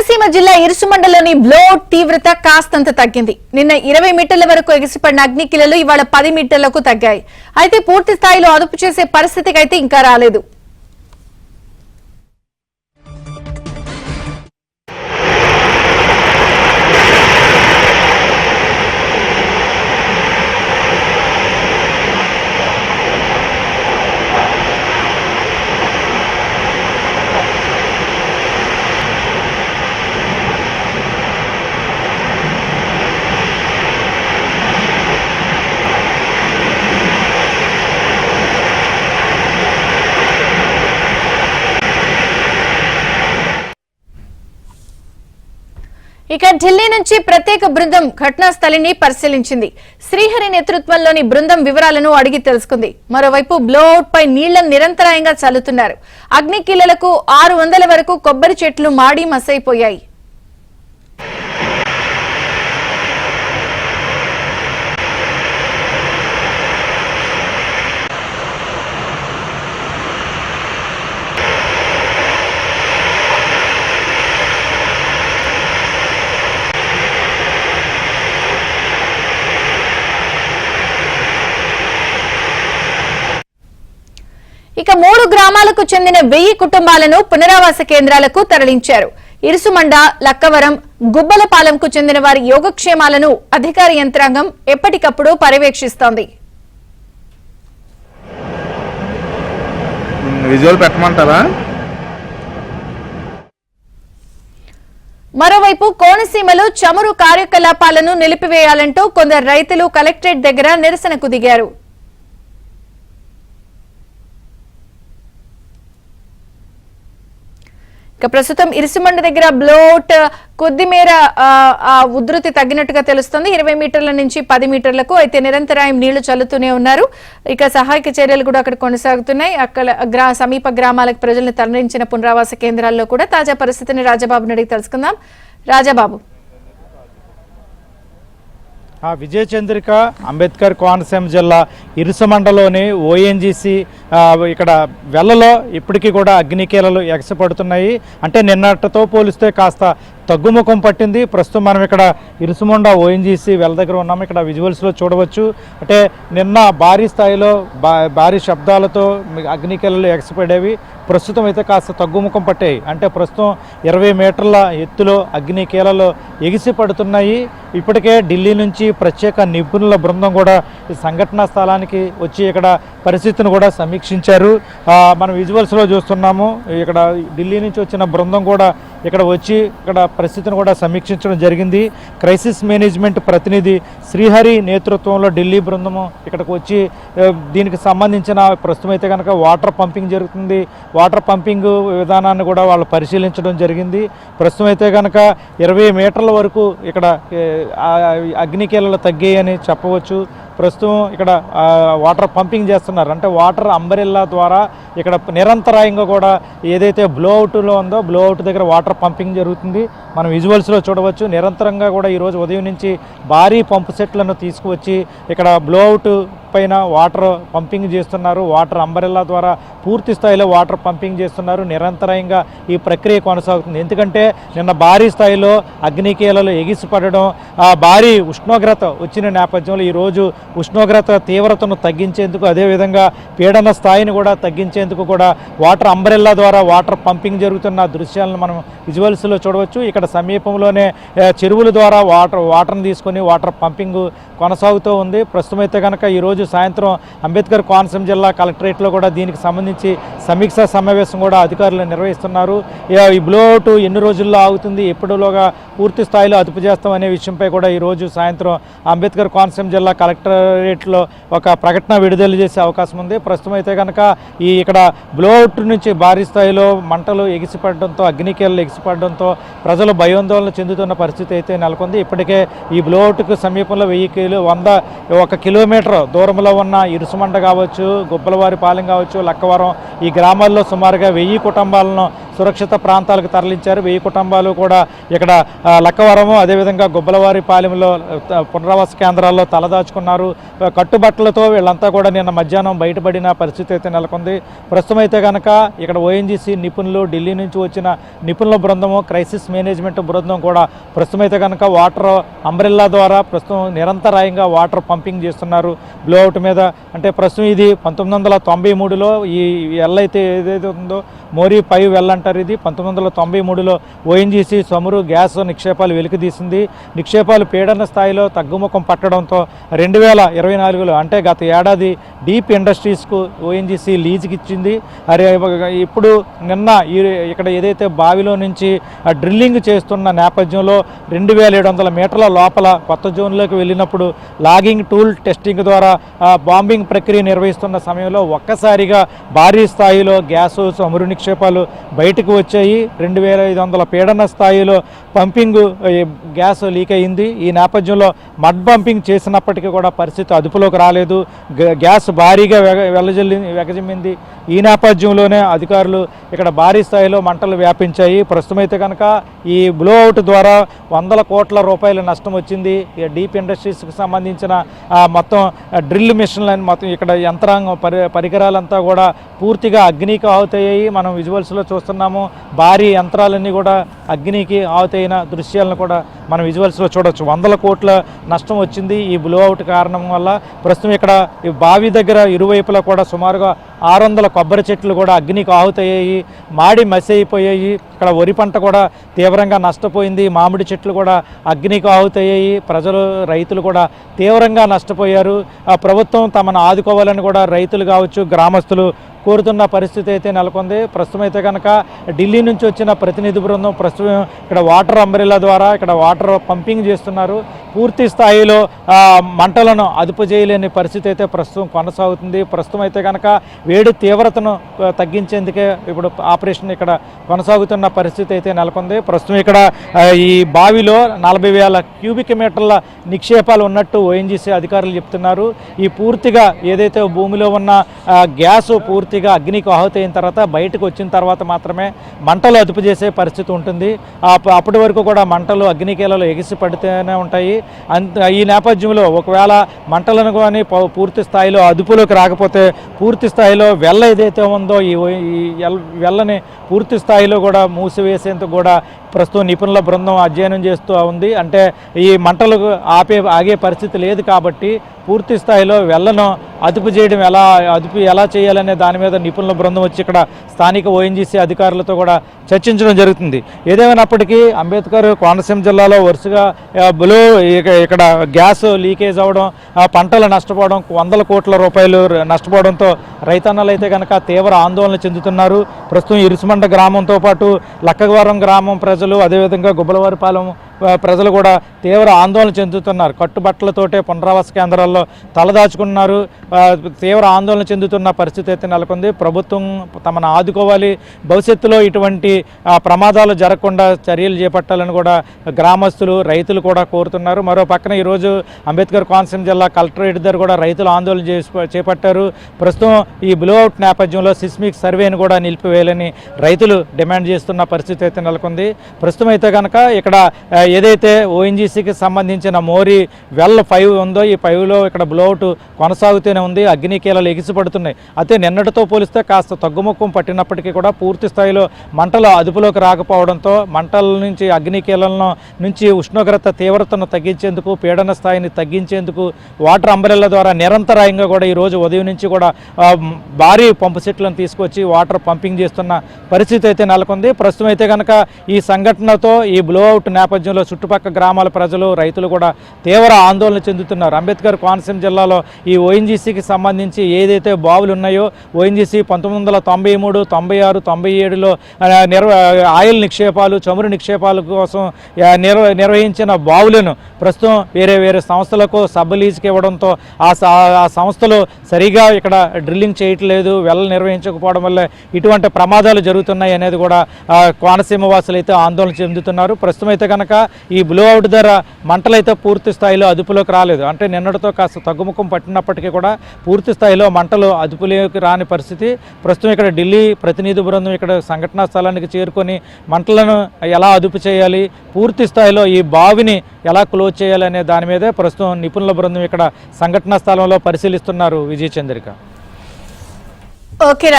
కోనసీమ జిల్లా ఇరుసుమండలోని బ్లోఅవుట్ తీవ్రత కాస్తంత తగ్గింది. నిన్న 20 మీటర్ల వరకు ఎగిసిపడిన అగ్నికిలలు ఇవాళ 10 మీటర్లకు తగ్గాయి. అయితే పూర్తి స్థాయిలో అదుపు చేసే పరిస్థితికి ఇంకా రాలేదు. ఇక ఢిల్లీ నుంచి ప్రత్యేక బృందం ఘటనా స్థలిని పరిశీలించింది. శ్రీహరి నేతృత్వంలోని బృందం వివరాలను అడిగి తెలుసుకుంది. మరోవైపు బ్లోఅవుట్ పై నీళ్లను నిరంతరాయంగా చల్లుతున్నారు. అగ్నికీలలకు 600 వరకు కొబ్బరి చెట్లు మాడి మసైపోయాయి. ఇక 3 గ్రామాలకు చెందిన 1000 కుటుంబాలను పునరావాస కేంద్రాలకు తరలించారు. ఇరుసుమండ, లక్కవరం, గుబ్బలపాలెంకు చెందిన వారి యోగక్షేమాలను అధికార యంత్రాంగం ఎప్పటికప్పుడు పర్యవేక్షిస్తోంది. మరోవైపు కోనసీమలో చమురు కార్యకలాపాలను నిలిపివేయాలంటూ కొందరు రైతులు కలెక్టరేట్ దగ్గర నిరసనకు దిగారు. ఇక ప్రస్తుతం ఇరుసుమండ దగ్గర బ్లోఅవుట్ కొద్దిమేర ఉధృతి తగ్గినట్టుగా తెలుస్తోంది. 20 మీటర్ల నుంచి 10 మీటర్లకు. అయితే నిరంతరాయం నీళ్లు చల్లుతూనే ఉన్నారు. ఇక సహాయక చర్యలు కూడా అక్కడ కొనసాగుతున్నాయి. అక్కడ సమీప గ్రామాలకు ప్రజలను తరలించిన పునరావాస కేంద్రాల్లో కూడా తాజా పరిస్థితిని రాజాబాబుని అడిగి తెలుసుకుందాం. రాజాబాబు, విజయ చంద్రిక, అంబేద్కర్ కోనసీమ జిల్లా ఇరుసుమండలోని ఓఎన్జీసీ ఇక్కడ వెల్లలో ఇప్పటికీ కూడా అగ్నికీలలు ఎగసిపడుతున్నాయి. అంటే నిన్నటితో పోలిస్తే కాస్త తగ్గుముఖం పట్టింది. ప్రస్తుతం మనం ఇక్కడ ఇరుసుమండ ఓఎన్జీసీ వెల్ల దగ్గర ఉన్నాము. ఇక్కడ విజువల్స్లో చూడవచ్చు. అంటే నిన్న భారీ స్థాయిలో భారీ శబ్దాలతో అగ్నికీలలు ఎగసిపడేవి. ప్రస్తుతం అయితే కాస్త తగ్గుముఖం పట్టాయి. అంటే ప్రస్తుతం 20 మీటర్ల ఎత్తులో అగ్నికీలలు ఎగిసి పడుతున్నాయి. ఇప్పటికే ఢిల్లీ నుంచి ప్రత్యేక నిపుణుల బృందం కూడా ఈ సంఘటనా స్థలానికి వచ్చి ఇక్కడ పరిస్థితిని కూడా సమీక్షించారు. మనం విజువల్స్లో చూస్తున్నాము. ఇక్కడ ఢిల్లీ నుంచి వచ్చిన బృందం కూడా ఇక్కడ వచ్చి ఇక్కడ పరిస్థితిని కూడా సమీక్షించడం జరిగింది. క్రైసిస్ మేనేజ్మెంట్ ప్రతినిధి శ్రీహరి నేతృత్వంలో ఢిల్లీ బృందము ఇక్కడికి వచ్చి దీనికి సంబంధించిన ప్రస్తుతం అయితే కనుక వాటర్ పంపింగ్ జరుగుతుంది. వాటర్ పంపింగ్ విధానాన్ని కూడా వాళ్ళు పరిశీలించడం జరిగింది. ప్రస్తుతం అయితే కనుక 20 మీటర్ల వరకు ఇక్కడ అగ్నికీలలు తగ్గాయని చెప్పవచ్చు. ప్రస్తుతం ఇక్కడ వాటర్ పంపింగ్ చేస్తున్నారు. అంటే వాటర్ అంబరెల్లా ద్వారా ఇక్కడ నిరంతరాయంగా కూడా ఏదైతే బ్లోఅవుట్లో ఉందో బ్లోఅవుట్ దగ్గర వాటర్ పంపింగ్ జరుగుతుంది. మనం విజువల్స్లో చూడవచ్చు. నిరంతరంగా కూడా ఈరోజు ఉదయం నుంచి భారీ పంపు సెట్లను తీసుకువచ్చి ఇక్కడ బ్లోఅవుట్ పైన వాటర్ పంపింగ్ చేస్తున్నారు. వాటర్ అంబరెల్లా ద్వారా పూర్తి స్థాయిలో వాటర్ పంపింగ్ చేస్తున్నారు. నిరంతరాయంగా ఈ ప్రక్రియ కొనసాగుతుంది. ఎందుకంటే నిన్న భారీ స్థాయిలో అగ్నికీలలు ఎగిసిపడడం, భారీ ఉష్ణోగ్రత వచ్చిన నేపథ్యంలో ఈరోజు ఉష్ణోగ్రత తీవ్రతను తగ్గించేందుకు, అదేవిధంగా పీడన స్థాయిని కూడా తగ్గించేందుకు కూడా వాటర్ అంబరెల్లా ద్వారా వాటర్ పంపింగ్ జరుగుతున్న దృశ్యాలను మనం విజువల్స్లో చూడవచ్చు. ఇక్కడ సమీపంలోనే చెరువుల ద్వారా వాటర్ని తీసుకొని వాటర్ పంపింగ్ కొనసాగుతూ ఉంది. ప్రస్తుతం అయితే కనుక ఈరోజు సాయంత్రం అంబేద్కర్ కోనసీమ జిల్లా కలెక్టరేట్లో కూడా దీనికి సంబంధించి సమీక్షా సమావేశం కూడా అధికారులు నిర్వహిస్తున్నారు. ఈ బ్లోఅవుట్ ఎన్ని రోజుల్లో ఆగుతుంది, ఎప్పుడులోగా పూర్తి స్థాయిలో అదుపు చేస్తామనే విషయంపై కూడా ఈరోజు సాయంత్రం అంబేద్కర్ కోనసీమ జిల్లా కలెక్టరేట్లో ఒక ప్రకటన విడుదల చేసే అవకాశం ఉంది. ప్రస్తుతం అయితే కనుక ఇక్కడ బ్లోఅవుట్ నుంచి భారీ స్థాయిలో మంటలు ఎగిసిపడడంతో, అగ్నికీలలు ఎగిసిపడడంతో ప్రజలు భయాందోళన చెందుతున్న పరిస్థితి అయితే నెలకొంది. ఇప్పటికే ఈ బ్లోఅవుట్కు సమీపంలో 1 కిలోమీటర్ దూరంలో ఉన్న ఇరుసుమండ కావచ్చు, గుబ్బలవారిపాలెం కావచ్చు, లక్కవరం ఈ గ్రామాల్లో సుమారుగా 1000 కుటుంబాలను సురక్షిత ప్రాంతాలకు తరలించారు. 1000 కుటుంబాలు కూడా ఇక్కడ లక్కవరము అదేవిధంగా గుబ్బలవారిపాలెంలో పునరావాస కేంద్రాల్లో తలదాచుకున్నారు. కట్టుబట్టలతో వీళ్ళంతా కూడా నిన్న మధ్యాహ్నం బయటపడిన పరిస్థితి అయితే నెలకొంది. ప్రస్తుతం అయితే కనుక ఇక్కడ ఓఎన్జీసీ నిపుణులు, ఢిల్లీ నుంచి వచ్చిన నిపుణుల బృందము, క్రైసిస్ మేనేజ్మెంట్ బృందం కూడా ప్రస్తుతం అయితే కనుక వాటర్ అంబ్రెల్లా ద్వారా ప్రస్తుతం నిరంతరాయంగా వాటర్ పంపింగ్ చేస్తున్నారు బ్లోఅవుట్ మీద. అంటే ప్రస్తుతం ఇది 1993లో ఈ వెల్ అయితే ఏదైతే ఉందో మోరీ 5 వెల్ అంటారు. ఇది 1993లో ఓఎన్జీసీ చమురు గ్యాస్ నిక్షేపాలు వెలికితీసింది. నిక్షేపాలు పీడన స్థాయిలో తగ్గుముఖం పట్టడంతో 2024లో అంటే గత ఏడాది డీప్ ఇండస్ట్రీస్కు ఓఎన్జీసీ లీజుకి ఇచ్చింది. ఇప్పుడు నిన్న ఇక్కడ ఏదైతే బావిలో నుంచి డ్రిల్లింగ్ చేస్తున్న నేపథ్యంలో 2700 మీటర్ల లోపల కొత్త జోన్లోకి వెళ్ళినప్పుడు లాగింగ్ టూల్ టెస్టింగ్ ద్వారా బాంబింగ్ ప్రక్రియ నిర్వహిస్తున్న సమయంలో ఒక్కసారిగా భారీ స్థాయిలో గ్యాసు చమురు నిక్షేపాలు బయటకు వచ్చాయి. 2500 పీడన స్థాయిలో పంపింగ్ గ్యాస్ లీక్ అయింది. ఈ నేపథ్యంలో మడ్ పంపింగ్ చేసినప్పటికీ కూడా పరిస్థితి అదుపులోకి రాలేదు. గ్యాస్ భారీగా వెగజిమ్మింది. ఈ నేపథ్యంలోనే అధికారులు ఇక్కడ భారీ స్థాయిలో మంటలు వ్యాపించాయి. ప్రస్తుతం అయితే కనుక ఈ బ్లోఅవుట్ ద్వారా 100 కోట్ల రూపాయల నష్టం వచ్చింది. డీప్ ఇండస్ట్రీస్కి సంబంధించిన మొత్తం డ్రిల్ మిషన్లు మొత్తం ఇక్కడ యంత్రాంగం పరికరాలంతా కూడా పూర్తిగా అగ్నికి ఆహుతయ్యాయి. మనం విజువల్స్లో చూస్తున్నాము. భారీ యంత్రాలన్నీ కూడా అగ్నికి ఆహుతైన దృశ్యాలను కూడా మనం విజువల్స్లో చూడవచ్చు. 100 కోట్ల నష్టం వచ్చింది ఈ బ్లోఅవుట్ కారణం వల్ల. ప్రస్తుతం ఇక్కడ ఈ బావి దగ్గర ఇరువైపులా కూడా సుమారుగా 600 కొబ్బరి చెట్లు కూడా అగ్నికి ఆహుతయ్యాయి, మాడి మసి అయిపోయాయి. ఇక్కడ వరి పంట కూడా తీవ్రంగా నష్టపోయింది. మామిడి చెట్లు కూడా అగ్నికి ఆహుతయ్యాయి. ప్రజలు, రైతులు కూడా తీవ్రంగా నష్టపోయారు. ప్రభుత్వం తమను ఆదుకోవాలని కూడా రైతులు కావచ్చు, గ్రామస్తులు కోరుతున్న పరిస్థితి అయితే నెలకొంది. ప్రస్తుతం అయితే కనుక ఢిల్లీ నుంచి వచ్చిన ప్రతినిధి బృందం ప్రస్తుతం ఇక్కడ వాటర్ అంబ్రెల్లా ద్వారా ఇక్కడ వాటర్ పంపింగ్ చేస్తున్నారు. పూర్తి స్థాయిలో మంటలను అదుపు చేయలేని పరిస్థితి అయితే ప్రస్తుతం కొనసాగుతుంది. ప్రస్తుతం అయితే కనుక వేడి తీవ్రతను తగ్గించేందుకే ఇప్పుడు ఆపరేషన్ ఇక్కడ కొనసాగుతున్న పరిస్థితి అయితే నెలకొంది. ప్రస్తుతం ఇక్కడ ఈ బావిలో 40,000 క్యూబిక్ మీటర్ల నిక్షేపాలు ఉన్నట్టు ఓఎన్జీసీ అధికారులు చెప్తున్నారు. ఈ పూర్తిగా ఏదైతే భూమిలో ఉన్న గ్యాస్ పూర్తిగా అగ్నికి ఆహుతైన తర్వాత బయటకు వచ్చిన తర్వాత మాత్రమే మంటలు అదుపు చేసే పరిస్థితి ఉంటుంది. అప్పటి వరకు కూడా మంటలు అగ్నికీలలో ఎగిసి పడితేనే ఉంటాయి. ఈ నేపథ్యంలో ఒకవేళ మంటలను కానీ పూర్తి స్థాయిలో అదుపులోకి రాకపోతే పూర్తి స్థాయిలో వెల్ల ఏదైతే ఉందో ఈ వెల్లని పూర్తి స్థాయిలో కూడా మూసివేసేందుకు కూడా ప్రస్తుతం నిపుణుల బృందం అధ్యయనం చేస్తూ ఉంది. అంటే ఈ మంటలకు ఆగే పరిస్థితి లేదు కాబట్టి పూర్తి స్థాయిలో వెల్లను అదుపు చేయడం ఎలా చేయాలనే దాని మీద నిపుణుల బృందం వచ్చి ఇక్కడ స్థానిక ఓఎన్జీసీ అధికారులతో కూడా చర్చించడం జరుగుతుంది. ఏదేమైనప్పటికీ అంబేద్కర్ కోనసీమ జిల్లాలో వరుసగా ఇక్కడ గ్యాస్ లీకేజ్ అవ్వడం, పంటలు నష్టపోవడం, 100 కోట్ల రూపాయలు నష్టపోవడంతో రైతన్నలు అయితే కనుక తీవ్ర ఆందోళన చెందుతున్నారు. ప్రస్తుతం ఇరుసుమండ గ్రామంతో పాటు లక్కవరం గ్రామం ప్రజలు, అదేవిధంగా గుబ్బలవారిపాలెం ప్రజలు కూడా తీవ్ర ఆందోళన చెందుతున్నారు. కట్టుబట్టలతోటే పునరావాస కేంద్రాల్లో తలదాచుకున్నారు. తీవ్ర ఆందోళన చెందుతున్న పరిస్థితి అయితే నెలకొంది. ప్రభుత్వం తమను ఆదుకోవాలి, భవిష్యత్తులో ఇటువంటి ప్రమాదాలు జరగకుండా చర్యలు చేపట్టాలని కూడా గ్రామస్తులు, రైతులు కూడా కోరుతున్నారు. మరో పక్కన ఈరోజు అంబేద్కర్ కోనసీమ జిల్లా కలెక్టరేట్ దగ్గర కూడా రైతులు ఆందోళన చేపట్టారు. ప్రస్తుతం ఈ బ్లోఅవుట్ నేపథ్యంలో సిస్మిక్ సర్వేను కూడా నిలిపివేయాలని రైతులు డిమాండ్ చేస్తున్న పరిస్థితి అయితే నెలకొంది. ప్రస్తుతం అయితే కనుక ఇక్కడ ఏదైతే ఓఎన్జీసీకి సంబంధించిన మోరీ వెల్ 5 ఉందో ఈ 5లో ఇక్కడ బ్లోఅవుట్ కొనసాగుతూనే ఉంది. అగ్నికీలలు ఎగిసిపడుతున్నాయి. అయితే నిన్నటితో పోలిస్తే కాస్త తగ్గుముఖం పట్టినప్పటికీ కూడా పూర్తి స్థాయిలో మంటలు అదుపులోకి రాకపోవడంతో మంటల నుంచి అగ్నికీలల నుంచి ఉష్ణోగ్రత తీవ్రతను తగ్గించేందుకు, పీడన స్థాయిని తగ్గించేందుకు వాటర్ అంబ్రెల్లా ద్వారా నిరంతరాయంగా కూడా ఈరోజు ఉదయం నుంచి కూడా భారీ పంపు సెట్లను తీసుకొచ్చి వాటర్ పంపింగ్ చేస్తున్న పరిస్థితి అయితే నెలకొంది. ప్రస్తుతం అయితే కనుక ఈ సంఘటనతో ఈ బ్లోఅవుట్ నేపథ్యంలో చుట్టుపక్కల గ్రామాల ప్రజలు, రైతులు కూడా తీవ్ర ఆందోళన చెందుతున్నారు. అంబేద్కర్ కోనసీమ జిల్లాలో ఈ ఓఎన్జీసీకి సంబంధించి ఏదైతే బావులు ఉన్నాయో ఓఎన్జీసీ 1993, 96, 97లో ఆయిల్ నిక్షేపాలు, చమురు నిక్షేపాల కోసం నిర్వహించిన బావులను ప్రస్తుతం వేరే సంస్థలకు సబ్ లీజుకి ఇవ్వడంతో ఆ సంస్థలు సరిగా ఇక్కడ డ్రిల్లింగ్ చేయట్లేదు, నిర్వహించకపోవడం వల్ల ఇటువంటి ప్రమాదాలు జరుగుతున్నాయి అనేది కూడా కోనసీమ వాసులు అయితే ఆందోళన చెందుతున్నారు. ప్రస్తుతం అయితే కనుక ఈ బ్లో అవుట్ ధర మంటలైతే పూర్తి స్థాయిలో అదుపులోకి రాలేదు. అంటే నిన్నటితో కాస్త తగ్గుముఖం పట్టినప్పటికీ కూడా పూర్తి స్థాయిలో మంటలు అదుపులోకి రాని పరిస్థితి. ప్రస్తుతం ఇక్కడ ఢిల్లీ ప్రతినిధి బృందం ఇక్కడ సంఘటనా స్థలానికి చేరుకొని మంటలను ఎలా అదుపు చేయాలి, పూర్తి స్థాయిలో ఈ బావిని ఎలా క్లోజ్ చేయాలి అనే దాని మీదే ప్రస్తుతం నిపుణుల బృందం ఇక్కడ సంఘటనా స్థలంలో పరిశీలిస్తున్నారు. విజయ చంద్రిక. ఓకే.